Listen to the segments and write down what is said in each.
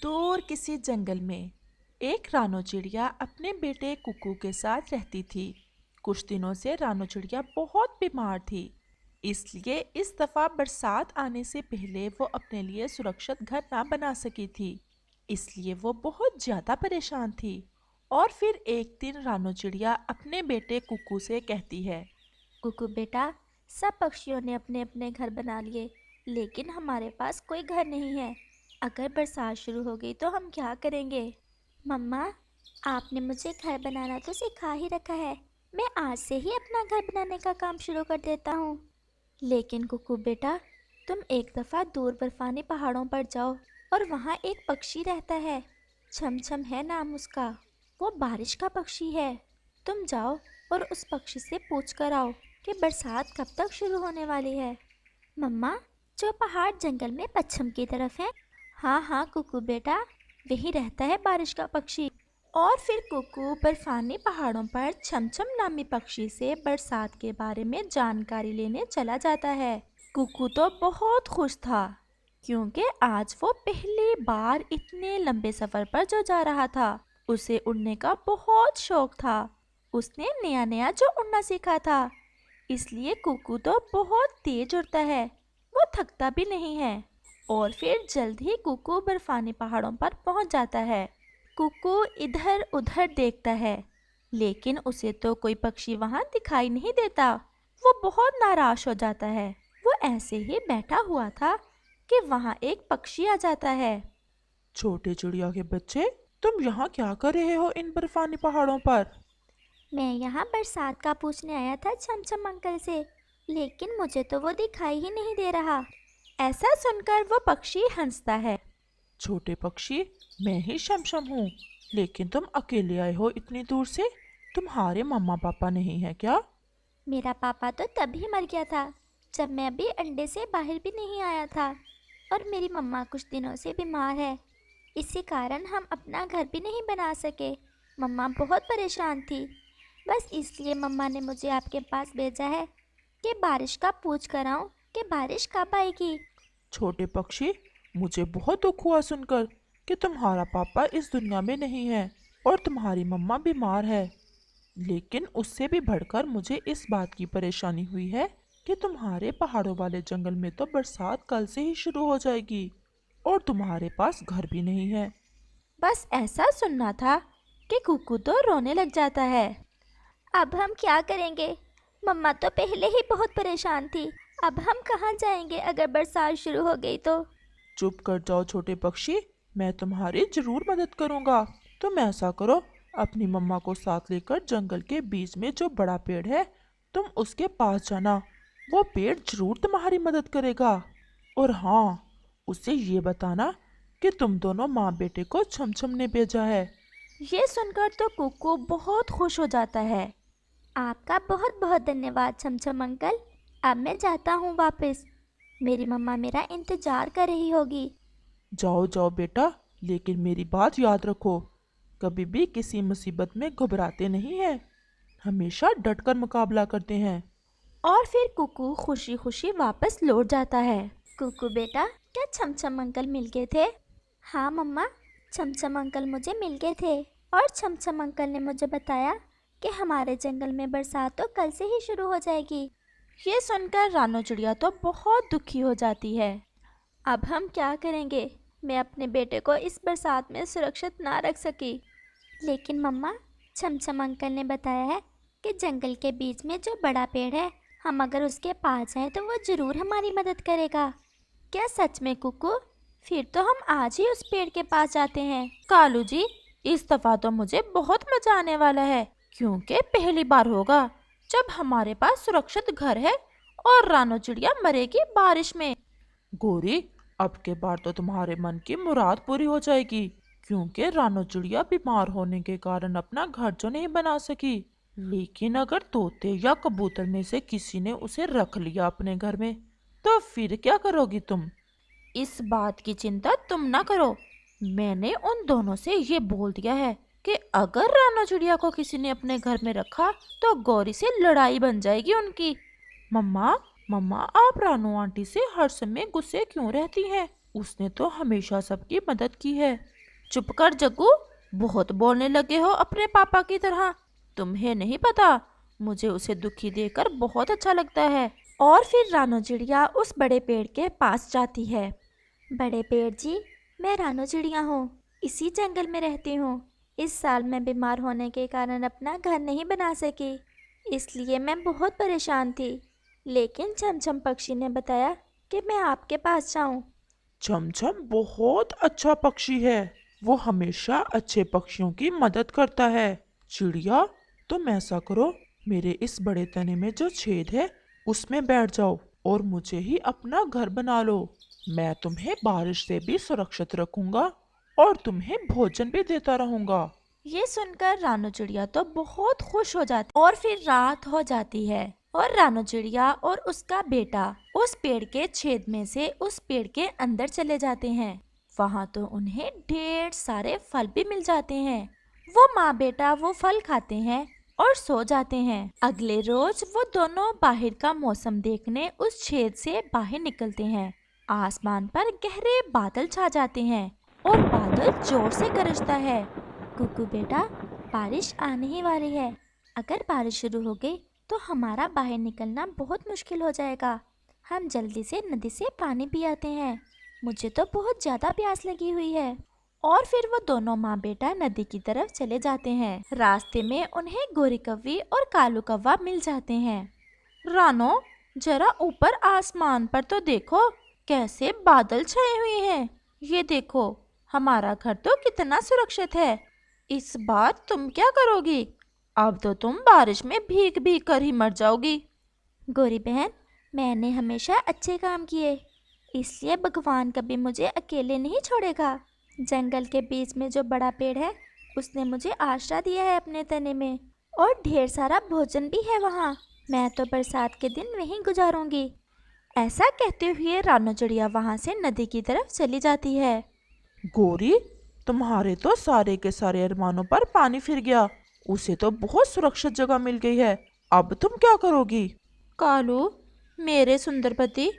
दूर किसी जंगल में एक रानो चिड़िया अपने बेटे कुकू के साथ रहती थी। कुछ दिनों से रानो चिड़िया बहुत बीमार थी, इसलिए इस दफा बरसात आने से पहले वो अपने लिए सुरक्षित घर ना बना सकी थी। इसलिए वो बहुत ज्यादा परेशान थी। और फिर एक दिन रानो चिड़िया अपने बेटे कुकू से कहती है। कुकू बेटा, सब पक्षियों ने अपने अपने घर बना लिए, लेकिन हमारे पास कोई घर नहीं है। अगर बरसात शुरू हो गई तो हम क्या करेंगे? मम्मा, आपने मुझे घर बनाना तो सिखा ही रखा है। मैं आज से ही अपना घर बनाने का काम शुरू कर देता हूँ। लेकिन कुकू बेटा, तुम एक दफ़ा दूर बर्फानी पहाड़ों पर जाओ और वहाँ एक पक्षी रहता है। छमछम है नाम उसका। वो बारिश का पक्षी है। तुम जाओ और उस पक्षी से पूछ कर आओ कि बरसात कब तक शुरू होने वाली है। मम्मा, जो पहाड़ जंगल में पश्चिम की तरफ है। हाँ हाँ कुकू बेटा, वही रहता है बारिश का पक्षी। और फिर कुकू बर्फानी पहाड़ों पर छमछम नामी पक्षी से बरसात के बारे में जानकारी लेने चला जाता है। कुकू तो बहुत खुश था, क्योंकि आज वो पहली बार इतने लंबे सफर पर जो जा रहा था। उसे उड़ने का बहुत शौक था। उसने नया नया जो उड़ना सीखा था, इसलिए कुकू तो बहुत तेज उड़ता है। वो थकता भी नहीं है। और फिर जल्द ही कुकू बर्फानी पहाड़ों पर पहुंच जाता है। कुकू इधर उधर देखता है, लेकिन उसे तो कोई पक्षी वहां दिखाई नहीं देता। वो बहुत नाराज हो जाता है। वो ऐसे ही बैठा हुआ था कि वहां एक पक्षी आ जाता है। छोटे चिड़िया के बच्चे, तुम यहाँ क्या कर रहे हो इन बर्फानी पहाड़ों पर? मैं यहाँ बरसात का पूछने आया था छमछम अंकल से, लेकिन मुझे तो वो दिखाई ही नहीं दे रहा। ऐसा सुनकर वो पक्षी हंसता है। छोटे पक्षी, मैं ही शमशम हूँ, लेकिन तुम अकेले आए हो इतनी दूर से। तुम्हारे मम्मा पापा नहीं है क्या? मेरा पापा तो तभी मर गया था जब मैं अभी अंडे से बाहर भी नहीं आया था। और मेरी मम्मा कुछ दिनों से बीमार है। इसी कारण हम अपना घर भी नहीं बना सके। मम्मा बहुत परेशान थी। बस इसलिए मम्मा ने मुझे आपके पास भेजा है कि बारिश का पूछ कर आऊं कि बारिश कब आएगी। छोटे पक्षी, मुझे बहुत दुख हुआ सुनकर कि तुम्हारा पापा इस दुनिया में नहीं है और तुम्हारी मम्मा बीमार है। लेकिन उससे भी बढ़कर मुझे इस बात की परेशानी हुई है कि तुम्हारे पहाड़ों वाले जंगल में तो बरसात कल से ही शुरू हो जाएगी और तुम्हारे पास घर भी नहीं है। बस ऐसा सुनना था कि कुकू तो रोने लग जाता है। अब हम क्या करेंगे? मम्मा तो पहले ही बहुत परेशान थी। अब हम कहाँ जाएंगे अगर बरसात शुरू हो गई तो? चुप कर जाओ छोटे पक्षी, मैं तुम्हारी जरूर मदद करूंगा। तुम ऐसा करो, अपनी मम्मा को साथ लेकर जंगल के बीच में जो बड़ा पेड़ है, तुम उसके पास जाना। वो पेड़ जरूर तुम्हारी मदद करेगा। और हाँ, उसे ये बताना कि तुम दोनों माँ बेटे को छमछम ने भेजा है। ये सुनकर तो कुकू बहुत खुश हो जाता है। आपका बहुत बहुत धन्यवाद छमछम अंकल। अब मैं जाता हूँ वापस। मेरी मम्मा मेरा इंतजार कर रही होगी। जाओ जाओ बेटा, लेकिन मेरी बात याद रखो, कभी भी किसी मुसीबत में घबराते नहीं हैं, हमेशा डटकर मुकाबला करते हैं। और फिर कुकू खुशी खुशी वापस लौट जाता है। कुकू बेटा, क्या छमछम अंकल मिल गए थे? हाँ मम्मा, छमछम अंकल मुझे मिल गए थे और छमछम अंकल ने मुझे बताया कि हमारे जंगल में बरसात तो कल से ही शुरू हो जाएगी। ये सुनकर रानो चिड़िया तो बहुत दुखी हो जाती है। अब हम क्या करेंगे? मैं अपने बेटे को इस बरसात में सुरक्षित ना रख सकी। लेकिन मम्मा, छमछम अंकल ने बताया है कि जंगल के बीच में जो बड़ा पेड़ है, हम अगर उसके पास जाएं तो वो ज़रूर हमारी मदद करेगा। क्या सच में कुकू? फिर तो हम आज ही उस पेड़ के पास जाते हैं। कालू जी, इस दफा तो मुझे बहुत मजा आने वाला है, क्योंकि पहली बार होगा जब हमारे पास सुरक्षित घर है और रानो चिड़िया मरेगी बारिश में। गोरी, अब के बार तो तुम्हारे मन की मुराद पूरी हो जाएगी, क्योंकि रानो चिड़िया बीमार होने के कारण अपना घर जो नहीं बना सकी। लेकिन अगर तोते या कबूतर में से किसी ने उसे रख लिया अपने घर में, तो फिर क्या करोगी तुम? इस बात की चिंता तुम ना करो। मैंने उन दोनों से ये बोल दिया है कि अगर रानो चिड़िया को किसी ने अपने घर में रखा तो गौरी से लड़ाई बन जाएगी उनकी। मम्मा, मम्मा, आप रानू आंटी से हर समय गुस्से क्यों रहती हैं? उसने तो हमेशा सबकी मदद की है। चुप कर जग्गू, बहुत बोलने लगे हो अपने पापा की तरह। तुम्हें नहीं पता, मुझे उसे दुखी देखकर बहुत अच्छा लगता है। और फिर रानो चिड़िया उस बड़े पेड़ के पास जाती है। बड़े पेड़ जी, मैं रानो चिड़िया हूँ, इसी जंगल में रहती हूँ। इस साल मैं बीमार होने के कारण अपना घर नहीं बना सकी, इसलिए मैं बहुत परेशान थी। लेकिन छमछम पक्षी ने बताया कि मैं आपके पास जाऊँ। छमछम बहुत अच्छा पक्षी है, वो हमेशा अच्छे पक्षियों की मदद करता है। चिड़िया, तुम ऐसा करो, मेरे इस बड़े तने में जो छेद है उसमें बैठ जाओ और मुझे ही अपना घर बना लो। मैं तुम्हें बारिश से भी सुरक्षित रखूंगा और तुम्हें भोजन भी देता रहूंगा। ये सुनकर रानो चिड़िया तो बहुत खुश हो जाती और फिर रात हो जाती है और रानो चिड़िया और उसका बेटा उस पेड़ के छेद में से उस पेड़ के अंदर चले जाते हैं। वहाँ तो उन्हें ढेर सारे फल भी मिल जाते हैं। वो माँ बेटा वो फल खाते हैं और सो जाते हैं। अगले रोज वो दोनों बाहर का मौसम देखने उस छेद से बाहर निकलते हैं। आसमान पर गहरे बादल छा जाते हैं और बादल जोर से गरजता है। कुकू बेटा, बारिश आने ही वाली है। अगर बारिश शुरू हो गई तो हमारा बाहर निकलना बहुत मुश्किल हो जाएगा। हम जल्दी से नदी से पानी पी आते हैं, मुझे तो बहुत ज़्यादा प्यास लगी हुई है। और फिर वो दोनों माँ बेटा नदी की तरफ चले जाते हैं। रास्ते में उन्हें गोरी कौवी और कालू कौवा मिल जाते हैं। रानो, जरा ऊपर आसमान पर तो देखो, कैसे बादल छाए हुए हैं। ये देखो, हमारा घर तो कितना सुरक्षित है। इस बार तुम क्या करोगी? अब तो तुम बारिश में भीग भीग कर ही मर जाओगी। गोरी बहन, मैंने हमेशा अच्छे काम किए, इसलिए भगवान कभी मुझे अकेले नहीं छोड़ेगा। जंगल के बीच में जो बड़ा पेड़ है उसने मुझे आश्रय दिया है अपने तने में, और ढेर सारा भोजन भी है वहाँ। मैं तो बरसात के दिन वहीं गुजारूंगी। ऐसा कहते हुए रानो चिड़िया वहाँ से नदी की तरफ चली जाती है। गोरी, तुम्हारे तो सारे के सारे अरमानों पर पानी फिर गया। उसे तो बहुत सुरक्षित जगह मिल गई है। अब तुम क्या करोगी? कालू, मेरे सुंदर पति,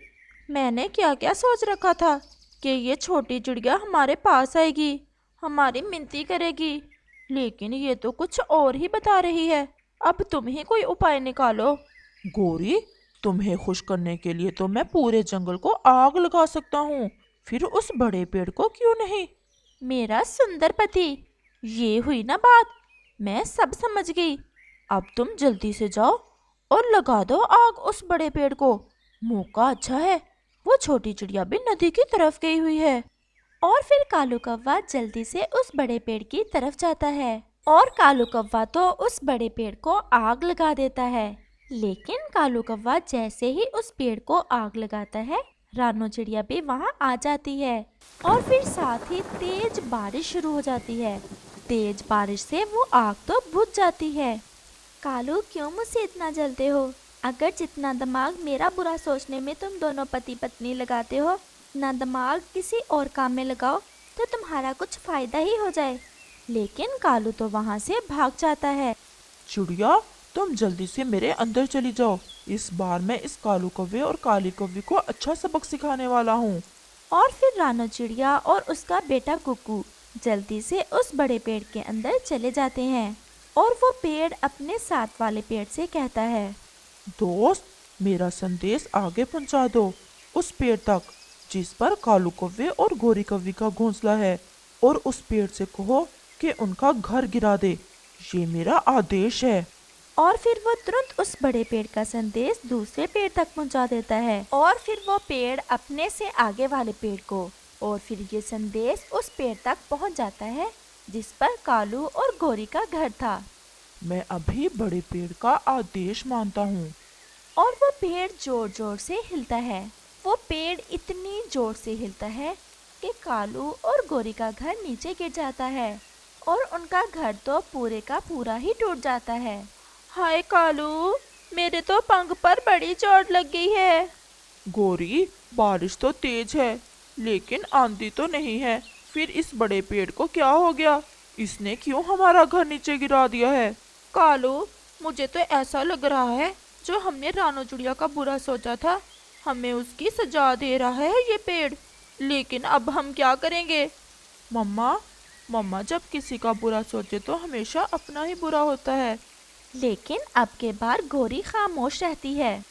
मैंने क्या क्या सोच रखा था कि ये छोटी चिड़िया हमारे पास आएगी, हमारी मिन्नती करेगी, लेकिन ये तो कुछ और ही बता रही है। अब तुम ही कोई उपाय निकालो। गोरी, तुम्हें खुश करने के लिए तो मैं पूरे जंगल को आग लगा सकता हूँ, फिर उस बड़े पेड़ को क्यों नहीं? मेरा सुंदर पति, ये हुई ना बात, मैं सब समझ गई। अब तुम जल्दी से जाओ और लगा दो आग उस बड़े पेड़ को। मौका अच्छा है, वो छोटी चिड़िया भी नदी की तरफ गई हुई है। और फिर कालू कौवा जल्दी से उस बड़े पेड़ की तरफ जाता है। और कालू कौवा तो उस बड़े पेड़ को आग लगा देता है। लेकिन कालू कौवा जैसे ही उस पेड़ को आग लगाता है, रानो चिड़िया भी वहाँ आ जाती है और फिर साथ ही तेज बारिश शुरू हो जाती है। तेज बारिश से वो आग तो बुझ जाती है। कालू, क्यों मुझसे इतना जलते हो? अगर जितना दिमाग मेरा बुरा सोचने में तुम दोनों पति पत्नी लगाते हो, ना दिमाग किसी और काम में लगाओ तो तुम्हारा कुछ फायदा ही हो जाए। लेकिन कालू तो वहाँ से भाग जाता है। चिड़िया, तुम जल्दी से मेरे अंदर चली जाओ। इस बार मैं इस कालू कौवे और काली कौवे को अच्छा सबक सिखाने वाला हूँ। और फिर रानो चिड़िया और उसका बेटा कुकू जल्दी से उस बड़े पेड़ के अंदर चले जाते हैं। और वो पेड़ अपने साथ वाले पेड़ से कहता है, दोस्त, मेरा संदेश आगे पहुंचा दो उस पेड़ तक जिस पर कालू कौवे और गोरी कौवी का घोंसला है, और उस पेड़ से कहो कि उनका घर गिरा दे। ये मेरा आदेश है। और फिर वो तुरंत उस बड़े पेड़ का संदेश दूसरे पेड़ तक पहुंचा देता है। और फिर वो पेड़ अपने से आगे वाले पेड़ को, और फिर ये संदेश उस पेड़ तक पहुंच जाता है जिस पर कालू और गोरी का घर था। मैं अभी बड़े पेड़ का आदेश मानता हूँ। और वो पेड़ जोर जोर से हिलता है। वो पेड़ इतनी जोर से हिलता है कि कालू और गोरी का घर नीचे गिर जाता है और उनका घर तो पूरे का पूरा ही टूट जाता है। हाय कालू, मेरे तो पंख पर बड़ी चोट लग गई है। गोरी, बारिश तो तेज है लेकिन आंधी तो नहीं है। फिर इस बड़े पेड़ को क्या हो गया? इसने क्यों हमारा घर नीचे गिरा दिया है? कालू, मुझे तो ऐसा लग रहा है जो हमने रानो चिड़िया का बुरा सोचा था, हमें उसकी सजा दे रहा है ये पेड़। लेकिन अब हम क्या करेंगे? मम्मा, मम्मा जब किसी का बुरा सोचे तो हमेशा अपना ही बुरा होता है। लेकिन अब के बार गोरी खामोश रहती है।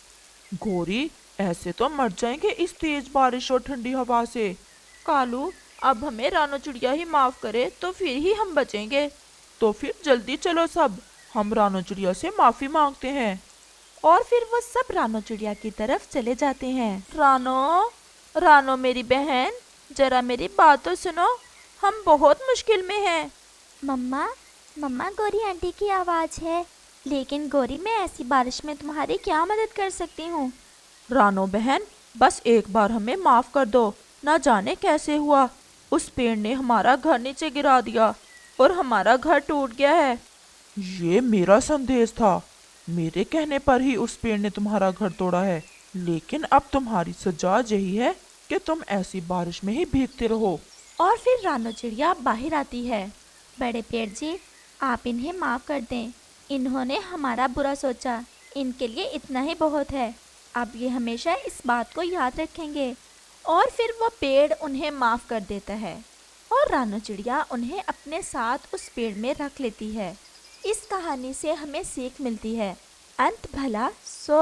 गोरी, ऐसे तो मर जाएंगे इस तेज बारिश और ठंडी हवा से। कालू, अब हमें रानो चिड़िया ही माफ करे तो फिर ही हम बचेंगे। तो फिर जल्दी चलो सब, हम रानो चिड़िया से माफी मांगते हैं। और फिर वो सब रानो चिड़िया की तरफ चले जाते हैं। रानो, रानो मेरी बहन, जरा मेरी बात तो सुनो, हम बहुत मुश्किल में हैं। मम्मा, मम्मा गोरी आंटी की आवाज़ है। लेकिन गोरी, मैं ऐसी बारिश में तुम्हारी क्या मदद कर सकती हूँ? रानो बहन, बस एक बार हमें माफ कर दो। ना जाने कैसे हुआ, उस पेड़ ने हमारा घर नीचे गिरा दिया और हमारा घर टूट गया है। ये मेरा संदेश था, मेरे कहने पर ही उस पेड़ ने तुम्हारा घर तोड़ा है। लेकिन अब तुम्हारी सजा यही है कि तुम ऐसी बारिश में ही भीगते रहो। और फिर रानो चिड़िया बाहर आती है। बड़े पेड़ जी, आप इन्हें माफ़ कर दें। इन्होंने हमारा बुरा सोचा, इनके लिए इतना ही बहुत है। अब ये हमेशा इस बात को याद रखेंगे। और फिर वो पेड़ उन्हें माफ कर देता है और रानो चिड़िया उन्हें अपने साथ उस पेड़ में रख लेती है। इस कहानी से हमें सीख मिलती है, अंत भला सो